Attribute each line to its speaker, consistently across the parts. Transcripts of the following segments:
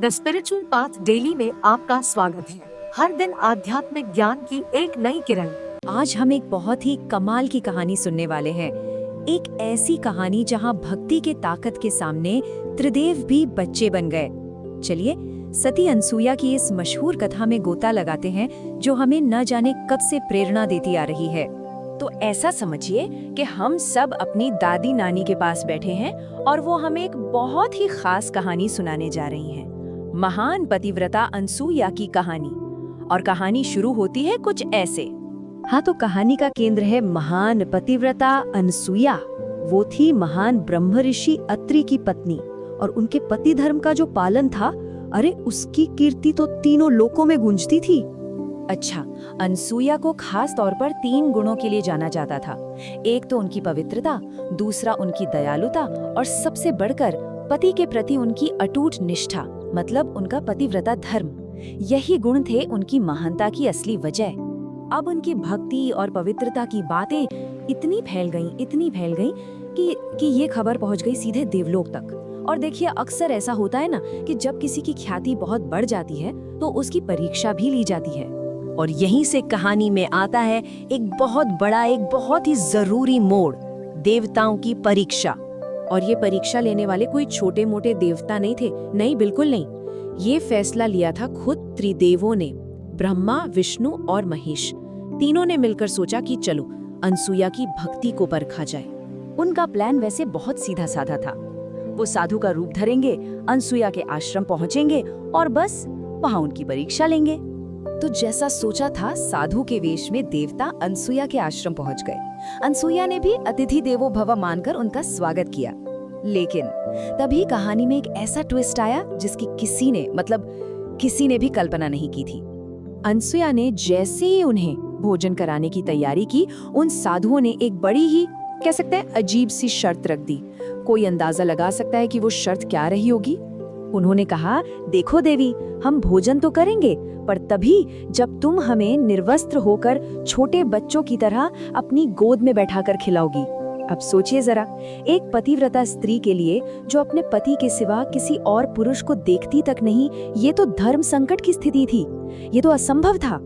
Speaker 1: The spiritual path daily में आपका स्वागत है। हर दिन आध्यात्मिक ज्ञान की एक नई किरण।
Speaker 2: आज हम एक बहुत ही कमाल की कहानी सुनने वाले हैं। एक ऐसी कहानी जहां भक्ति के ताकत के सामने त्रिदेव भी बच्चे बन गए। चलिए सती अनसुया की इस मशहूर कथा में गोता लगाते हैं जो हमें न जाने कब से प्रेरणा देती आ रही है। तो ऐसा समझिए कि हम सब अपनी दादी नानी के पास बैठे हैं और वो हमें एक बहुत ही खास कहानी सुनाने जा रही हैं। महान पतिव्रता अनसुया की कहानी। और कहानी शुरू होती है कुछ ऐसे। हाँ, तो कहानी का केंद्र है महान पतिव्रता अनसुया। वो थी महान ब्रह्म ऋषि अत्रि की पत्नी और उनके पति धर्म का जो पालन था, अरे उसकी कीर्ति तो तीनों लोकों में गूंजती थी। अच्छा, अनसुया को खास तौर पर 3 गुणों के लिए जाना जाता था। एक तो उनकी पवित्रता, दूसरा उनकी दयालुता और सबसे बढ़कर पति के प्रति उनकी अटूट निष्ठा, मतलब उनका पतिव्रता धर्म। यही गुण थे उनकी महानता की असली वजह। अब उनकी भक्ति और पवित्रता की बातें इतनी फैल गईं कि ये खबर पहुंच गई सीधे देवलोक तक। और देखिए, अक्सर ऐसा होता है ना कि जब किसी की ख्याति बहुत बढ़ जाती है तो उसकी परीक्षा भी ली जाती है। और यहीं से कहानी में आता है एक बहुत बड़ा, एक बहुत ही जरूरी मोड़, देवताओं की परीक्षा। और ये परीक्षा लेने वाले कोई छोटे मोटे देवता नहीं थे, नहीं, बिल्कुल नहीं। ये फैसला लिया था खुद त्रिदेवों ने, ब्रह्मा, विष्णु और महेश। तीनों ने मिलकर सोचा कि चलो अनसुया की भक्ति को परखा जाए। उनका प्लान वैसे बहुत सीधा साधा था। वो साधु का रूप धरेंगे, अनसुया के आश्रम पहुंचेंगे और बस वहां उनकी परीक्षा लेंगे। तो जैसा सोचा था, साधु के वेश में देवता अनसुया के आश्रम पहुंच गए। अनसुया ने भी अतिथि देवो भव मानकर उनका स्वागत किया। लेकिन तभी कहानी में एक ऐसा ट्विस्ट आया जिसकी किसी ने भी कल्पना नहीं की थी। अनसुया ने जैसे ही उन्हें भोजन कराने की तैयारी की, उन साधुओं ने एक बड़ी ही, कह सकते हैं, अजीब सी शर्त रख दी। कोई अंदाजा लगा सकता है कि वो शर्त क्या रही होगी? उन्होंने कहा, देखो देवी, हम भोजन तो करेंगे, पर तभी जब तुम हमें निर्वस्त्र होकर छोटे बच्चों की तरह अपनी गोद में बैठाकर खिलाओगी। अब सोचिए जरा, एक पतिव्रता स्त्री के लिए जो अपने पति के सिवा किसी और पुरुष को देखती तक नहीं, ये तो धर्म संकट की स्थिति थी। ये तो असंभव था।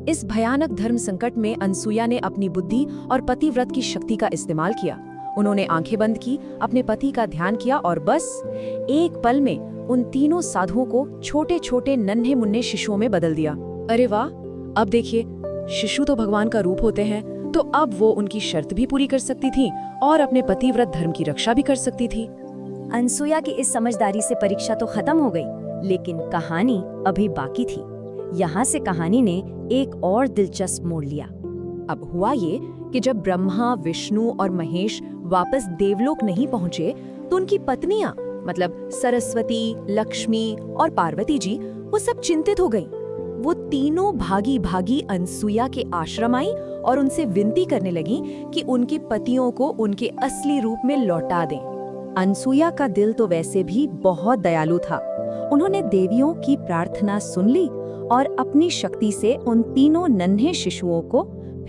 Speaker 2: इस भयानक धर्म संकट में अनसुया ने अपनी बुद्धि और पतिव्रत की शक्ति का इस्तेमाल किया। उन्होंने आंखें बंद की, अपने पति का ध्यान किया और बस एक पल में उन तीनों साधुओं को छोटे छोटे नन्हे मुन्ने शिशुओं में बदल दिया। अरे वाह! अब देखिए, शिशु तो भगवान का रूप होते हैं, तो अब वो उनकी शर्त भी पूरी कर सकती थी और अपने पतिव्रत धर्म की रक्षा भी कर सकती थी। अनसुया की इस समझदारी से परीक्षा तो खत्म हो गई, लेकिन कहानी अभी बाकी थी। यहाँ से कहानी ने एक और दिलचस्प मोड़ लिया। अब हुआ ये कि जब ब्रह्मा, विष्णु और महेश वापस देवलोक नहीं पहुंचे, तो उनकी पत्नियां, मतलब सरस्वती, लक्ष्मी और पार्वती जी, वो सब चिंतित हो गईं। वो तीनों भागी भागी अनसुया के आश्रम आई और उनसे विनती करने लगी कि उनके पतियों को उनके असली रूप में लौटा दें। अनसुया का दिल तो वैसे भी बहुत दयालु था। उन्होंने देवियों की प्रार्थना सुन ली और अपनी शक्ति से उन तीनों नन्हे शिशुओं को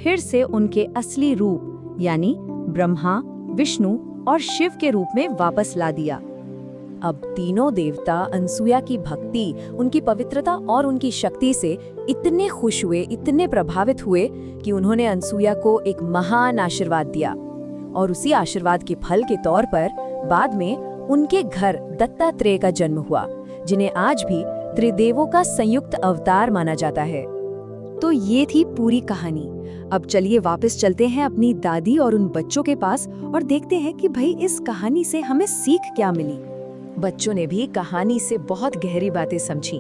Speaker 2: फिर से उनके असली रूप, यानी ब्रह्मा, विष्णु और शिव के रूप में वापस ला दिया। अब तीनों देवता अनसुया की भक्ति, उनकी पवित्रता और उनकी शक्ति से इतने खुश हुए, इतने प्रभावित हुए कि उन्होंने अनसुया को एक महान आशीर्वाद दिया। और उसी आशीर्वाद के फल के तौर पर बाद में उनके घर दत्तात्रेय का जन्म हुआ, जिन्हें आज भी त्रिदेवों का संयुक्त अवतार माना जाता है। तो ये थी पूरी कहानी। अब चलिए वापस चलते हैं अपनी दादी और उन बच्चों के पास और देखते हैं कि भाई इस कहानी से हमें सीख क्या मिली। बच्चों ने भी कहानी से बहुत गहरी बातें समझी।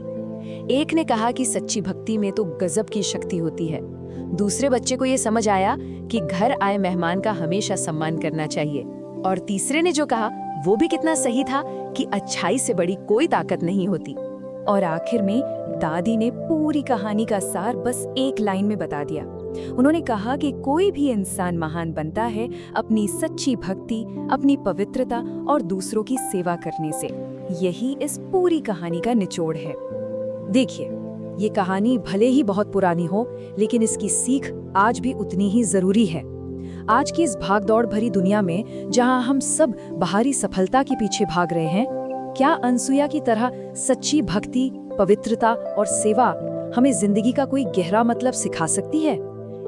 Speaker 2: एक ने कहा कि सच्ची भक्ति में तो गजब की शक्ति होती है। दूसरे बच्चे को ये समझ आया कि घर आए मेहमान का हमेशा सम्मान करना चाहिए। और तीसरे ने जो कहा वो भी कितना सही था कि अच्छाई से बड़ी कोई ताकत नहीं होती। और आखिर में दादी ने पूरी कहानी का सार बस एक लाइन में बता दिया। उन्होंने कहा कि कोई भी इंसान महान बनता है अपनी सच्ची भक्ति, अपनी पवित्रता और दूसरों की सेवा करने से। यही इस पूरी कहानी का निचोड़ है। देखिए, ये कहानी भले ही बहुत पुरानी हो, लेकिन इसकी सीख आज भी उतनी ही जरूरी है। आज की इस भागदौड़ भरी दुनिया में जहां हम सब बाहरी सफलता के पीछे भाग रहे हैं, क्या अनसुया की तरह सच्ची भक्ति, पवित्रता और सेवा हमें जिंदगी का कोई गहरा मतलब सिखा सकती है?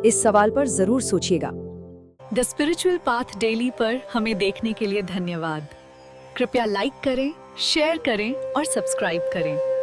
Speaker 2: इस सवाल पर जरूर सोचिएगा।
Speaker 3: द स्पिरिचुअल पाथ डेली पर हमें देखने के लिए धन्यवाद। कृपया लाइक करें, शेयर करें और सब्सक्राइब करें।